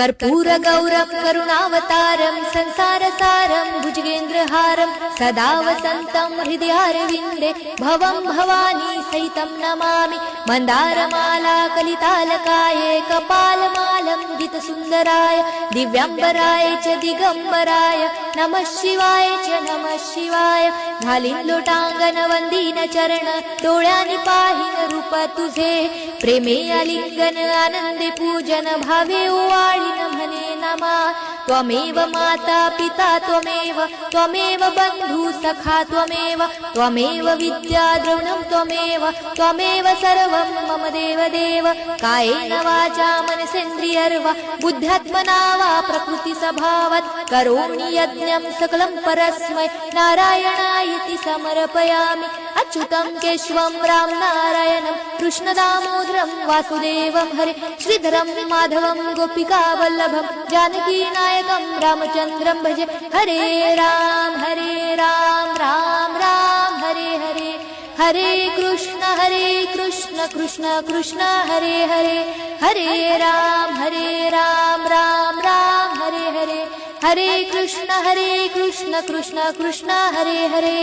कर्पूरगौरं करुणावतारं संसारसारं भुजगेन्द्रहारं सदा वसन्तं हृदयारविन्दे भवं भवानी सहितं नमामि। मन्दारमाला कलितालकाये कपालमालं दितसुन्दराय दिव्याम्बराय च दिगम्बराय नमः शिवाय च नमः शिवाय। घालीन लोटांगण वंदीन चरण डोळ्यानी पाहीन रूप तुझे प्रेमे आलिंगन आनंदे पूजन भावे ओवाळीन म्हणे नमा। त्वमेव माता पिता त्वमेव बंधु सखा त्वमेव विद्या द्रविणं त्वमेव सर्वं मम देव कायेन वाचा मनसेन्द्रियर्वा बुद्ध्यात्मना वा प्रकृति स्वभावात् करोमि यज्ञं सकलं परस्मै नारायणायति समर्पयामि। अच्युतं केशवं राम नारायणं कृष्णदामोदरं वासुदेवं हरे श्रीधरं माधवं गोपिकावल्लभं जानकीनायकं रामचन्द्रं भजे। हरे राम राम राम हरे हरे हरे कृष्ण कृष्ण कृष्ण हरे हरे हरे राम राम राम हरे हरे हरे कृष्ण कृष्ण कृष्ण हरे हरे।